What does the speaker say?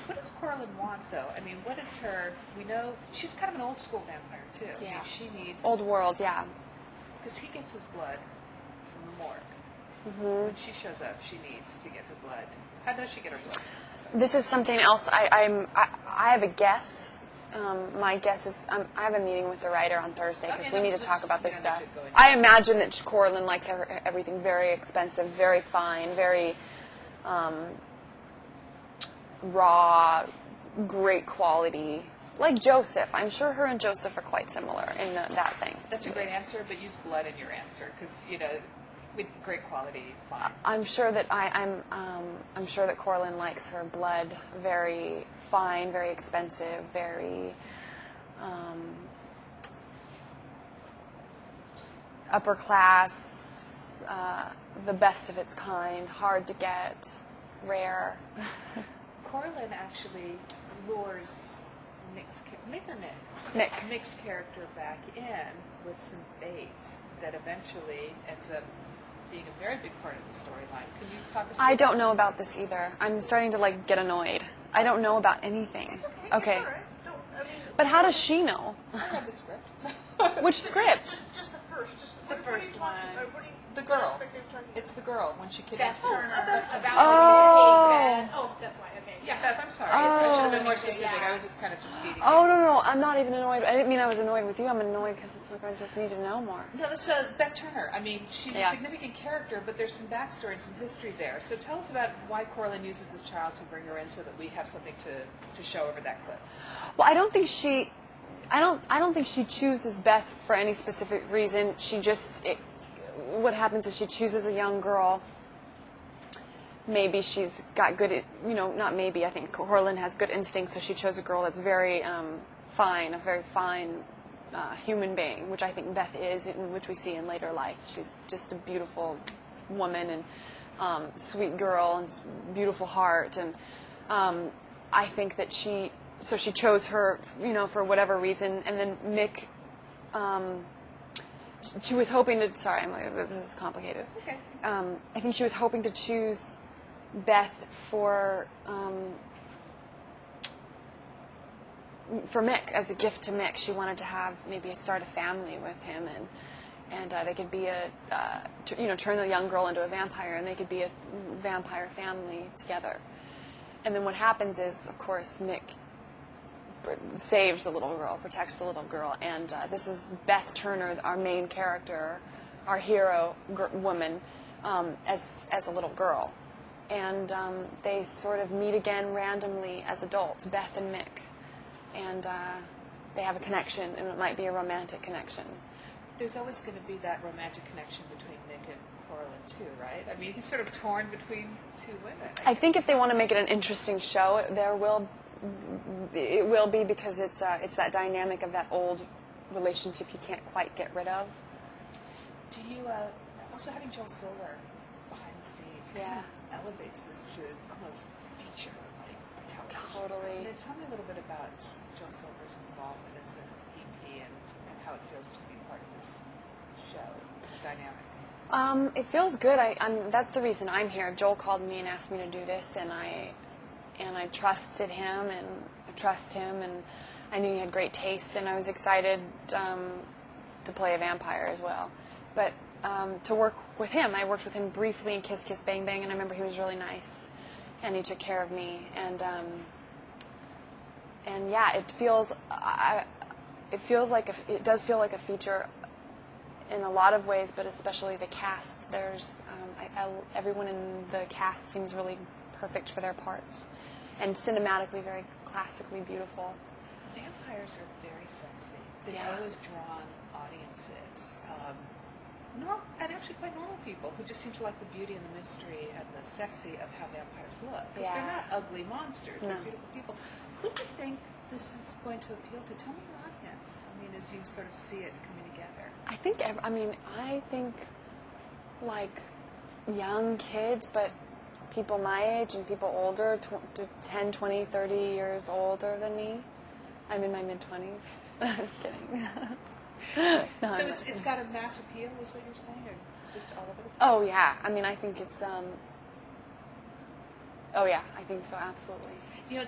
What does Corlin want, though? I mean, what is her... We know she's kind of an old school vampire, too. Yeah. I mean, she needs... Old world, yeah. Because he gets his blood from the morgue. Mm-hmm. When she shows up, she needs to get her blood. How does she get her blood? This is something else. I have a guess. My guess is I have a meeting with the writer on Thursday because we need to talk about this stuff. I imagine that Corlin likes everything very expensive, very fine, very raw, great quality. Like Joseph. I'm sure her and Joseph are quite similar in that thing. That's a great answer, but use blood in your answer because, with great quality, fine. I'm sure that I'm sure that Corlin likes her blood very fine, very expensive, very upper class, the best of its kind, hard to get, rare. Corlin actually lures Mick's character back in with some bait that eventually ends up being a very big part of the storyline. Can you talk us through I don't know about this either. I'm starting to get annoyed. I don't know about anything. Okay. Okay. But how does she know? I read the script. Which script? Just the first. The first one. The What girl. aspect are you talking It's the girl when she kidnaps Beth her. Turner about Oh. take that. Oh, that's why. Okay. Yeah, Beth, I'm sorry. Oh. I should have been more specific. Yeah. I was just kind of just feeding Oh, you. no, I'm not even annoyed. I didn't mean I was annoyed with you. I'm annoyed because it's like I just need to know more. No, it's Beth Turner. I mean, she's a Yeah. significant character, but there's some backstory and some history there. So tell us about why Corlin uses this child to bring her in so that we have something to show over that clip. Well, I don't think she chooses Beth for any specific reason. She just what happens is she chooses a young girl. Maybe she's got good, not maybe. I think Corlin has good instincts, so she chose a girl that's very fine, a very fine human being, which I think Beth is, and which we see in later life. She's just a beautiful woman and sweet girl and beautiful heart, and I think that she chose her, for whatever reason, and then Mick. She was hoping to. Sorry, this is complicated. Okay. I think she was hoping to choose Beth for Mick as a gift to Mick. She wanted to have maybe start a family with him, and they could be turn the young girl into a vampire, and they could be a vampire family together. And then what happens is, of course, Mick saves the little girl, protects the little girl, and this is Beth Turner, our main character, our hero woman, as a little girl, and they sort of meet again randomly as adults, Beth and Mick, and they have a connection, and it might be a romantic connection. There's always going to be that romantic connection between Mick and Corlin too, right? I mean, he's sort of torn between two women. I think if they want to make it an interesting show, it will be because it's that dynamic of that old relationship you can't quite get rid of. Do you also having Joel Silver behind the scenes kind of elevates this to almost feature-like television? Totally. So tell me a little bit about Joel Silver's involvement as an EP and how it feels to be part of this show. It's dynamic. It feels good. That's the reason I'm here. Joel called me and asked me to do this, and I trusted him, and I trust him, and I knew he had great taste, and I was excited to play a vampire as well. But to work with him, I worked with him briefly in Kiss Kiss Bang Bang, and I remember he was really nice, and he took care of me, and yeah, it does feel like a feature in a lot of ways, but especially the cast. There's everyone in the cast seems really perfect for their parts, and cinematically very classically beautiful. Vampires are very sexy. They've Yeah. always drawn audiences. And actually quite normal people who just seem to like the beauty and the mystery and the sexy of how vampires look. Because they're not ugly monsters. They're beautiful people. Who do you think this is going to appeal to? Tell me your audience. I mean, as you sort of see it coming together. I think like young kids, but people my age and people older, 10, 20, 30 years older than me. I'm in my mid-20s. I'm kidding. No, So it's got a mass appeal, is what you're saying, or just all over the place? oh, yeah. I mean, I think it's, oh, yeah, I think so, absolutely. You know,